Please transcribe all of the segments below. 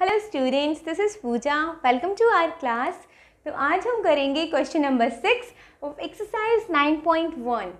Hello students, this is Pooja. Welcome to our class. तो आज हम करेंगे question number 6 of exercise 9.1।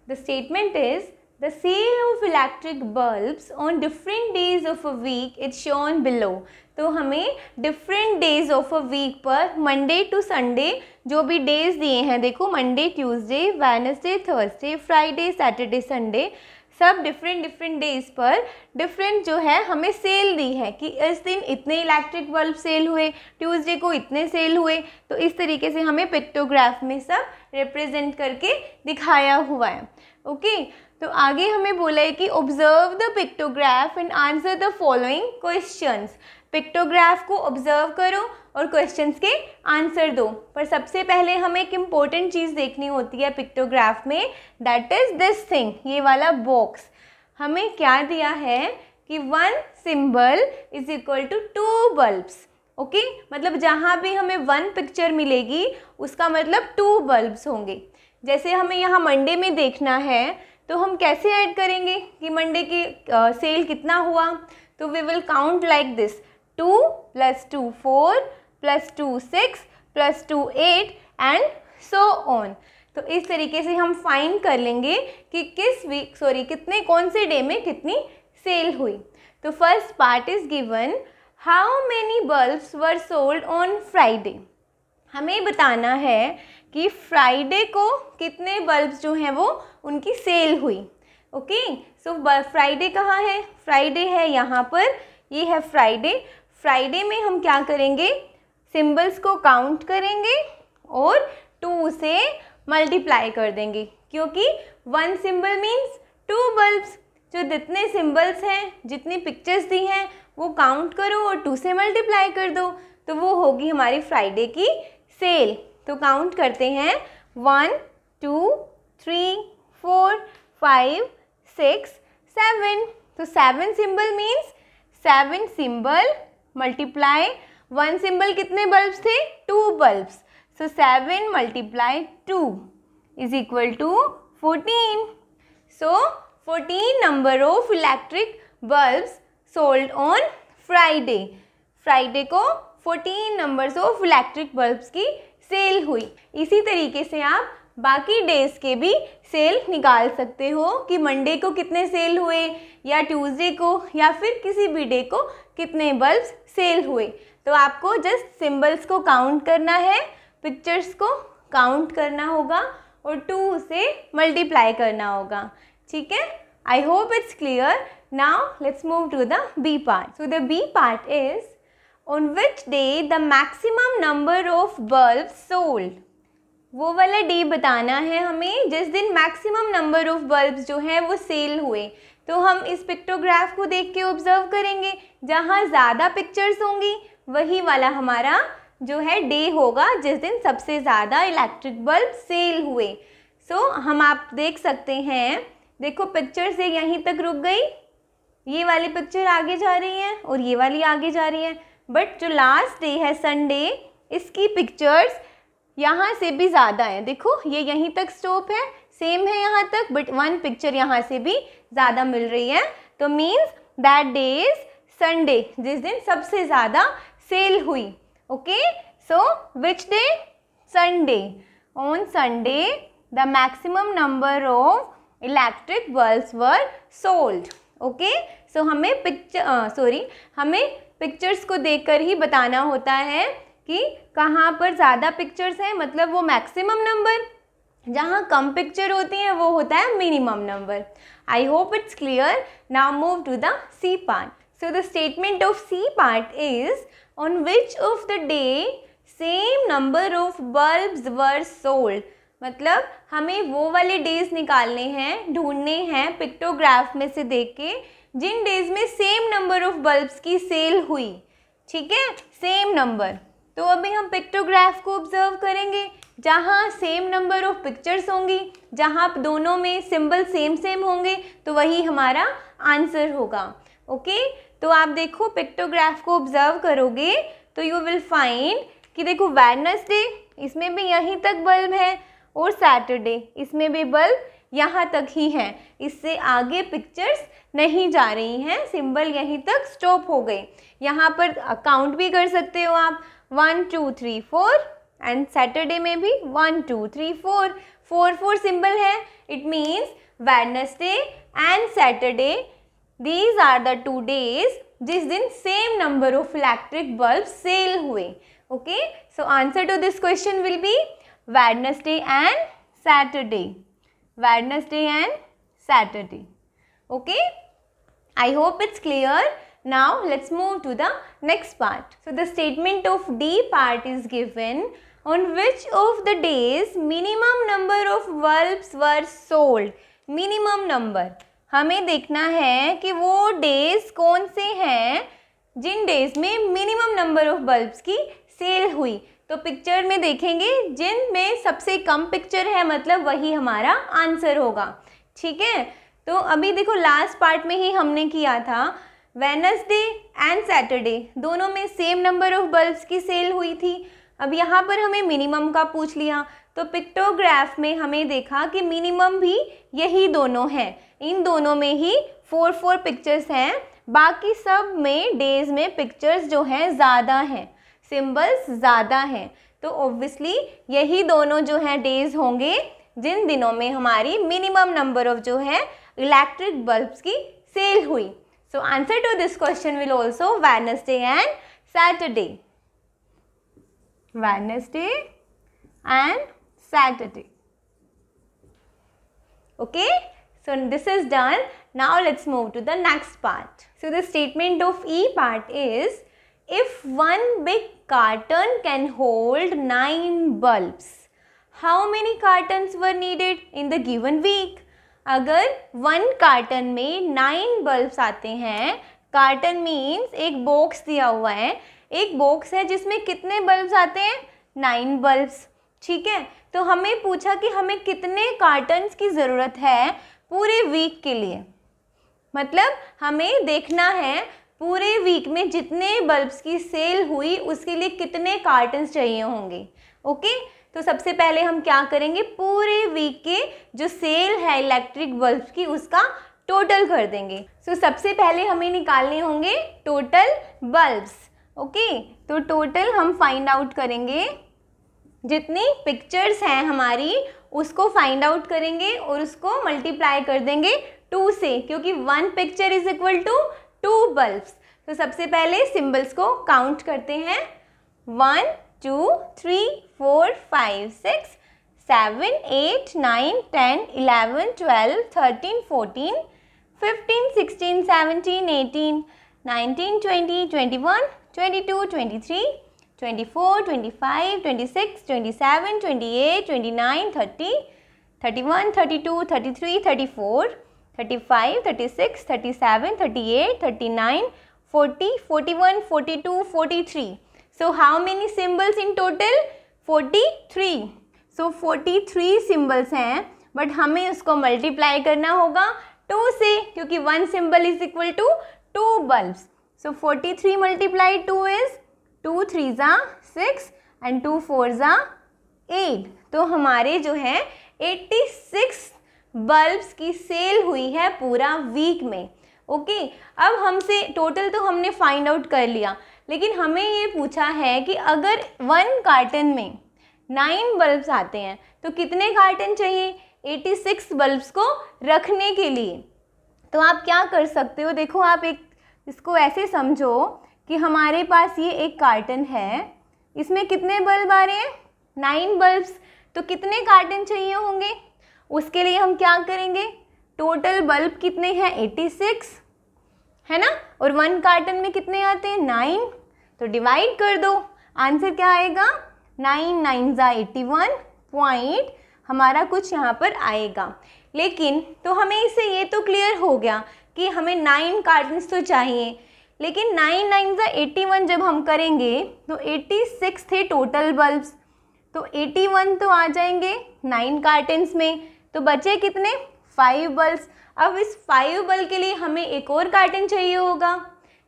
The statement is the sale of electric bulbs on different days of a week is shown below. तो हमें different days of a week पर Monday to Sunday जो भी days दिए हैं, देखो Monday, Tuesday, Wednesday, Thursday, Friday, Saturday, Sunday, सब different days पर डिफरेंट जो है हमें सेल दी है कि इस दिन इतने इलेक्ट्रिक बल्ब सेल हुए, ट्यूसडे को इतने सेल हुए। तो इस तरीके से हमें पिक्टोग्राफ में सब रिप्रेजेंट करके दिखाया हुआ है। ओके, तो आगे हमें बोला है कि observe the pictograph and answer the following questions. Pictograph को ऑब्जर्व करो और क्वेश्चंस के आंसर दो। पर सबसे पहले हमें एक इम्पोर्टेंट चीज़ देखनी होती है पिक्टोग्राफ में, दैट इज़ दिस थिंग, ये वाला बॉक्स। हमें क्या दिया है कि 1 symbol is equal to 2 bulbs. Okay, मतलब जहाँ भी हमें 1 पिक्चर मिलेगी उसका मतलब 2 बल्ब्स होंगे। जैसे हमें यहाँ मंडे में देखना है तो हम कैसे ऐड करेंगे कि मंडे की सेल कितना हुआ। तो we will count like this, 2 + 2 4 + 2 6 + 2 8 and so on. तो इस तरीके से हम फाइंड कर लेंगे कि कितने कौन से डे में कितनी सेल हुई। तो first part is given, how many bulbs were sold on Friday. हमें बताना है कि फ्राइडे को कितने बल्ब्स जो हैं वो उनकी सेल हुई। ओके, सो फ्राइडे कहाँ है? फ्राइडे है यहाँ पर, ये है फ्राइडे। फ्राइडे में हम क्या करेंगे, सिंबल्स को काउंट करेंगे और 2 से मल्टीप्लाई कर देंगे, क्योंकि 1 सिंबल मीन्स 2 बल्ब्स। जो जितने सिंबल्स हैं, जितनी पिक्चर्स दी हैं, वो काउंट करो और 2 से मल्टीप्लाई कर दो, तो वो होगी हमारी फ्राइडे की सेल। तो काउंट करते हैं, 1 2 3 4 5 6 7। तो 7 symbol means 7 symbol multiply 1 symbol कितने बल्ब्स थे? 2 bulbs. So 7 × 2 is equal to 14। So 14 number of electric bulbs sold on Friday. Friday को 14 नंबर्स ऑफ इलेक्ट्रिक बल्ब्स की सेल हुई। इसी तरीके से आप बाकी डेज के भी सेल निकाल सकते हो कि मंडे को कितने सेल हुए, या ट्यूसडे को, या फिर किसी भी डे को कितने बल्ब्स सेल हुए। तो आपको जस्ट सिंबल्स को काउंट करना है, पिक्चर्स को काउंट करना होगा और 2 से मल्टीप्लाई करना होगा। ठीक है, I hope it's clear. Now let's move to the B part. So the B part is, on which day the maximum number of bulbs sold. वो वाला डे बताना है हमें जिस दिन मैक्सिमम नंबर ऑफ बल्ब्स जो हैं वो सेल हुए। तो हम इस पिक्टोग्राफ को देख के ऑब्जर्व करेंगे, जहाँ ज़्यादा पिक्चर्स होंगी वही वाला हमारा जो है डे होगा जिस दिन सबसे ज़्यादा इलेक्ट्रिक बल्ब सेल हुए। सो हम आप देख सकते हैं, देखो पिक्चर से यहीं तक रुक गई, ये वाली पिक्चर आगे जा रही है और ये वाली आगे जा रही है। बट जो लास्ट डे है संडे, इसकी पिक्चर्स यहाँ से भी ज़्यादा है। देखो ये यहीं तक स्टॉप है, सेम है यहाँ तक, बट 1 पिक्चर यहाँ से भी ज़्यादा मिल रही है। तो means that day is Sunday, जिस दिन सबसे ज़्यादा सेल हुई। Okay, so which day? Sunday. On Sunday the maximum number of electric bulbs were sold. Okay, so हमें हमें पिक्चर्स को देखकर ही बताना होता है कि कहाँ पर ज़्यादा पिक्चर्स हैं, मतलब वो मैक्सिमम नंबर, जहाँ कम पिक्चर होती हैं वो होता है minimum number. I hope it's clear. Now move to the C part. So the statement of C part is, on which of the day same number of bulbs were sold. मतलब हमें वो वाले days निकालने हैं, ढूंढने हैं pictograph में से देख के, जिन डेज में सेम नंबर ऑफ बल्ब्स की सेल हुई। ठीक है, सेम नंबर। तो अभी हम पिक्टोग्राफ को ऑब्जर्व करेंगे, जहाँ सेम नंबर ऑफ पिक्चर्स होंगी, जहाँ दोनों में सिंबल सेम होंगे, तो वही हमारा आंसर होगा। ओके, तो आप देखो पिक्टोग्राफ को ऑब्जर्व करोगे तो यू विल फाइंड कि देखो वेडनेसडे, इसमें भी यहीं तक बल्ब है, और सैटरडे, इसमें भी बल्ब यहाँ तक ही हैं, इससे आगे पिक्चर्स नहीं जा रही हैं, सिंबल यहीं तक स्टॉप हो गए। यहाँ पर काउंट भी कर सकते हो आप, 1 2 3 4 एंड सैटरडे में भी 1 2 3 4 4 सिंबल है। It means Wednesday and Saturday, these are the 2 days जिस दिन same number of electric bulb sale हुए। Okay, so answer to this question will be Wednesday and Saturday, Wednesday and Saturday. Okay, I hope it's clear. Now let's move to the next part. So the statement of D part is given, on which of the days minimum number of bulbs were sold. Minimum number, हमें देखना है कि वो days कौन से हैं जिन days में minimum number of bulbs की सेल हुई। तो पिक्चर में देखेंगे जिनमें सबसे कम पिक्चर है, मतलब वही हमारा आंसर होगा। ठीक है, तो अभी देखो लास्ट पार्ट में ही हमने किया था, वेडनेसडे एंड सैटरडे दोनों में सेम नंबर ऑफ बल्ब्स की सेल हुई थी। अब यहाँ पर हमें मिनिमम का पूछ लिया, तो पिक्टोग्राफ में हमें देखा कि मिनिमम भी यही दोनों हैं, इन दोनों में ही 4 पिक्चर्स हैं, बाकी सब में डेज में पिक्चर्स जो हैं ज़्यादा हैं, सिंबल्स ज़्यादा हैं। तो ऑब्वियसली यही दोनों जो हैं डेज होंगे जिन दिनों में हमारी मिनिमम नंबर ऑफ जो है इलेक्ट्रिक बल्ब्स की सेल हुई। So answer to this question will also Wednesday and Saturday, Wednesday and Saturday. Okay, so this is done. Now let's move to the next part. So the statement of E part is, if one big carton can hold 9 bulbs, how many cartons were needed in the given week? अगर 1 carton में 9 bulbs आते हैं, carton means एक box दिया हुआ है, एक box है जिसमें कितने बल्ब्स आते हैं, 9 बल्ब्स। ठीक है, तो हमें पूछा कि हमें कितने कार्टन्स की ज़रूरत है पूरे वीक के लिए, मतलब हमें देखना है पूरे वीक में जितने बल्ब्स की सेल हुई उसके लिए कितने कार्टन्स चाहिए होंगे। ओके, तो सबसे पहले हम क्या करेंगे, पूरे वीक के जो सेल है इलेक्ट्रिक बल्ब्स की उसका टोटल कर देंगे। सो सबसे पहले हमें निकालने होंगे टोटल बल्ब्स। ओके, तो टोटल हम फाइंड आउट करेंगे, जितनी पिक्चर्स हैं हमारी उसको फाइंड आउट करेंगे और उसको मल्टीप्लाई कर देंगे 2 से, क्योंकि 1 picture is equal to 2 bulbs. तो सबसे पहले सिंबल्स को काउंट करते हैं, 1 2 3 4 5 6 7 8 9 10 11 12 13 14 15 16 17 18 19 20 21 22 23 24 25 26 27 28 29 30 31 32 33 34 35 36 37 38 39 40 41 42 43. So how many symbols in total? 43. So 43 symbols हैं, बट हमें उसको मल्टीप्लाई करना होगा 2 से, क्योंकि 1 symbol is equal to 2 bulbs. So 43 multiplied 2 is 2 3s are 6 and 2 4s are 8. तो हमारे जो है 86 बल्ब्स की सेल हुई है पूरा वीक में। ओके, अब हमसे टोटल तो हमने फाइंड आउट कर लिया, लेकिन हमें ये पूछा है कि अगर 1 कार्टन में 9 बल्ब्स आते हैं तो कितने कार्टन चाहिए 86 बल्ब्स को रखने के लिए। तो आप क्या कर सकते हो, देखो आप एक इसको ऐसे समझो कि हमारे पास ये एक कार्टन है, इसमें कितने बल्ब आ रहे हैं 9 बल्ब्स, तो कितने कार्टन चाहिए होंगे। उसके लिए हम क्या करेंगे, टोटल बल्ब कितने हैं 86 है ना, और 1 कार्टन में कितने आते हैं 9, तो डिवाइड कर दो, आंसर क्या आएगा 9 9 जा 81 पॉइंट हमारा कुछ यहाँ पर आएगा। लेकिन तो हमें इससे ये तो क्लियर हो गया कि हमें 9 कार्टन्स तो चाहिए, लेकिन 9 9 जा 81 जब हम करेंगे तो 86 थे टोटल बल्ब्स, तो 81 तो आ जाएंगे 9 कार्टन्स में, तो बचे कितने 5 बल्ब्स। अब इस 5 बल्ब के लिए हमें एक और कार्टन चाहिए होगा,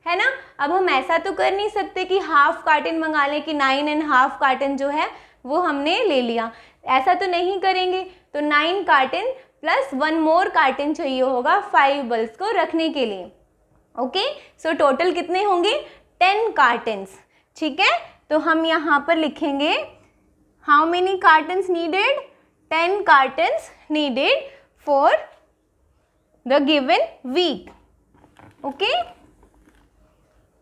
है ना। अब हम ऐसा तो कर नहीं सकते कि हाफ कार्टन मंगा लें कि 9½ कार्टन जो है वो हमने ले लिया, ऐसा तो नहीं करेंगे। तो 9 कार्टन प्लस 1 मोर कार्टन चाहिए होगा 5 बल्ब्स को रखने के लिए। ओके, सो टोटल कितने होंगे 10 कार्टन्स। ठीक है, तो हम यहाँ पर लिखेंगे how many cartons needed, 10 cartons needed for the given week. Okay,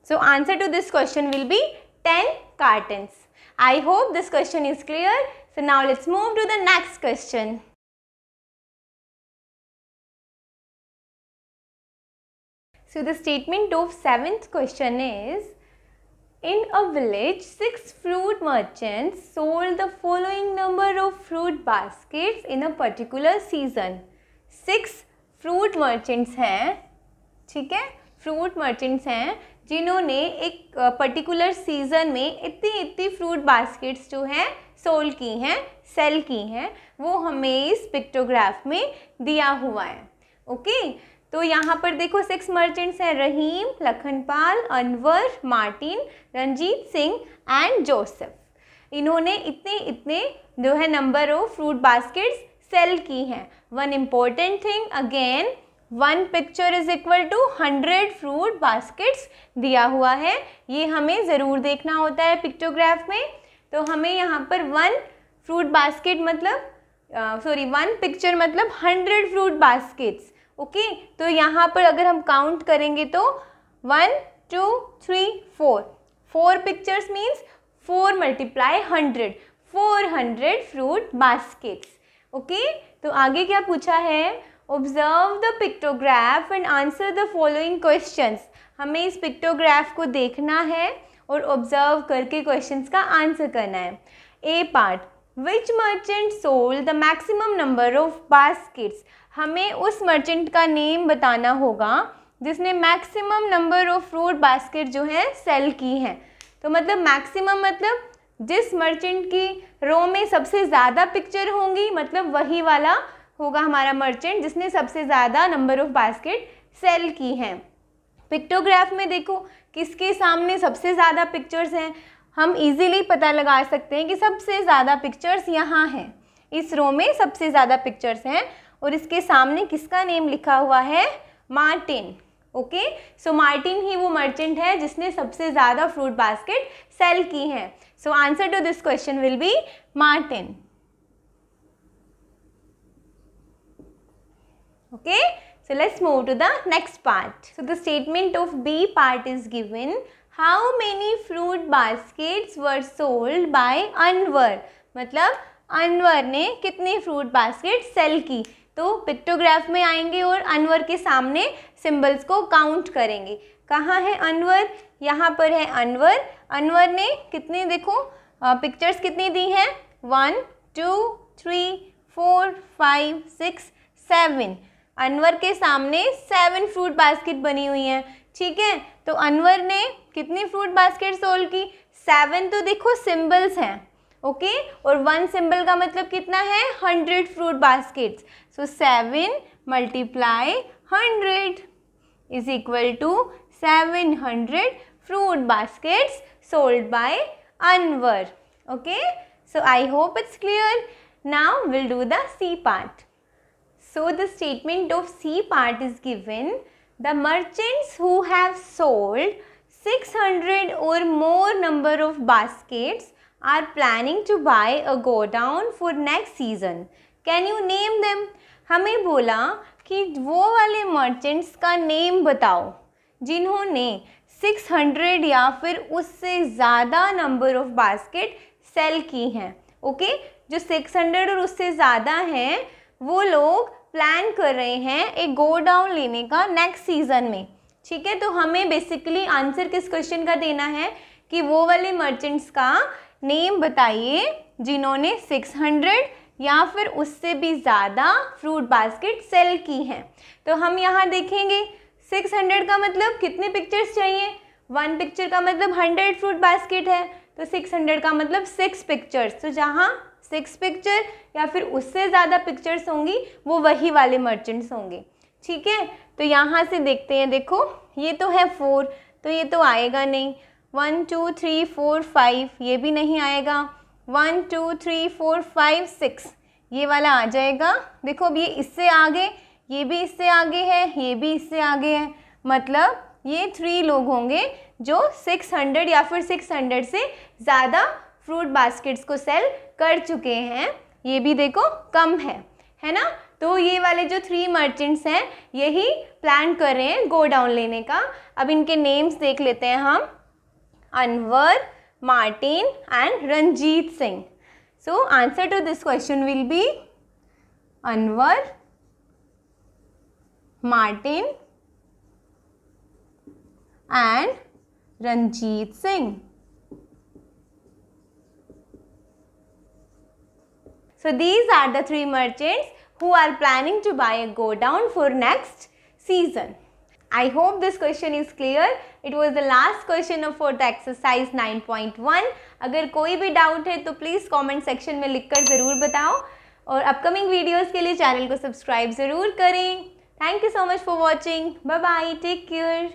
so answer to this question will be 10 cartons. I hope this question is clear. So now let's move to the next question. So the statement of 7th question is, in a village 6 fruit merchants sold the following number of fruit baskets in a particular season. 6 fruit merchants हैं, ठीक है, fruit merchants हैं जिन्होंने एक particular season में इतनी fruit baskets जो हैं सोल की हैं, सेल की हैं, वो हमें इस पिक्टोग्राफ में दिया हुआ है। ओके, तो यहाँ पर देखो 6 मर्चेंट्स हैं, Rahim, Lakhanpal, Anwar, Martin, Ranjit Singh and Joseph. इन्होंने इतने जो है number of fruit baskets sale की हैं। One important thing again, 1 picture is equal to 100 fruit baskets दिया हुआ है, ये हमें ज़रूर देखना होता है पिक्टोग्राफ में। तो हमें यहाँ पर 1 फ्रूट बास्केट मतलब 1 पिक्चर मतलब 100 फ्रूट बास्केट्स। ओके, तो यहाँ पर अगर हम काउंट करेंगे तो 1 2 3 4 pictures means 4 multiply 100, 400 fruit baskets. Okay, तो आगे क्या पूछा है, observe the pictograph and answer the following questions. हमें इस पिक्टोग्राफ को देखना है और ऑब्जर्व करके क्वेश्चंस का आंसर करना है। A part, which merchant sold the maximum number of baskets. हमें उस मर्चेंट का नेम बताना होगा जिसने maximum number of fruit basket जो है सेल की हैं। तो मतलब मैक्सिमम मतलब जिस मर्चेंट की रो में सबसे ज़्यादा पिक्चर होंगी, मतलब वही वाला होगा हमारा मर्चेंट जिसने सबसे ज़्यादा नंबर ऑफ बास्केट सेल की हैं। पिक्टोग्राफ में देखो किसके सामने सबसे ज़्यादा पिक्चर्स हैं, हम इजीली पता लगा सकते हैं कि सबसे ज़्यादा पिक्चर्स यहाँ हैं, इस रो में सबसे ज़्यादा पिक्चर्स हैं और इसके सामने किसका नेम लिखा हुआ है, मार्टिन। ओके, सो मार्टिन ही वो मर्चेंट है जिसने सबसे ज़्यादा फ्रूट बास्केट सेल की हैं। So answer to this question will be Martin. Okay, so let's move to the next part. So the statement of B part is given. How many fruit baskets were sold by Anwar? मतलब अनवर ने कितनी fruit basket sale की। तो pictograph में आएंगे और अनवर के सामने सिंबल्स को काउंट करेंगे। कहाँ है अनवर, यहाँ पर है अनवर। अनवर ने कितने देखो पिक्चर्स कितनी दी हैं, 1 2 3 4 5 6 7। अनवर के सामने 7 फ्रूट बास्केट बनी हुई हैं। ठीक है, तो अनवर ने कितनी फ्रूट बास्केट सोल्ड की, 7 तो देखो सिंबल्स हैं। ओके, और 1 सिंबल का मतलब कितना है, 100 fruit baskets. So 7 multiply 100 is equal to 700 fruit baskets sold by Anwar. Okay, so I hope it's clear. Now will do the C part. So the statement of C part is given. The merchants who have sold 600 or more number of baskets are planning to buy a godown for next season. Can you name them? हमें बोला कि वो वाले merchants का name बताओ जिन्होंने 600 या फिर उससे ज़्यादा नंबर ऑफ बास्केट सेल की हैं। ओके, जो 600 और उससे ज़्यादा हैं वो लोग प्लान कर रहे हैं एक गो डाउन लेने का नेक्स्ट सीज़न में। ठीक है, तो हमें बेसिकली आंसर किस क्वेश्चन का देना है कि वो वाले मर्चेंट्स का नेम बताइए जिन्होंने 600 या फिर उससे भी ज़्यादा फ्रूट बास्केट सेल की हैं। तो हम यहाँ देखेंगे 600 का मतलब कितने पिक्चर्स चाहिए, 1 पिक्चर का मतलब 100 फ्रूट बास्केट है, तो 600 का मतलब 6 पिक्चर्स। तो जहाँ 6 पिक्चर या फिर उससे ज़्यादा पिक्चर्स होंगी वो वही वाले मर्चेंट्स होंगे। ठीक है, तो यहाँ से देखते हैं, देखो ये तो है 4, तो ये तो आएगा नहीं। 1 2 3 4 5 ये भी नहीं आएगा। 1 2 3 4 5 6 ये वाला आ जाएगा। देखो अब ये इससे आगे, ये भी इससे आगे है, ये भी इससे आगे है, मतलब ये 3 लोग होंगे जो 600 या फिर 600 से ज़्यादा फ्रूट बास्केट्स को सेल कर चुके हैं। ये भी देखो कम है ना। तो ये वाले जो 3 मर्चेंट्स हैं यही प्लान कर रहे हैं गो डाउन लेने का। अब इनके नेम्स देख लेते हैं हम, Anwar, Martin and Ranjit Singh. So answer to this question will be Anwar, Martin and Ranjit Singh. So these are the 3 merchants who are planning to buy a go down for next season. I hope this question is clear. It was the last question for the exercise 9.1. अगर कोई भी doubt है तो please comment section में लिखकर ज़रूर बताओ और अपकमिंग वीडियोज़ के लिए चैनल को सब्सक्राइब ज़रूर करें। Thank you so much for watching. Bye bye, take care.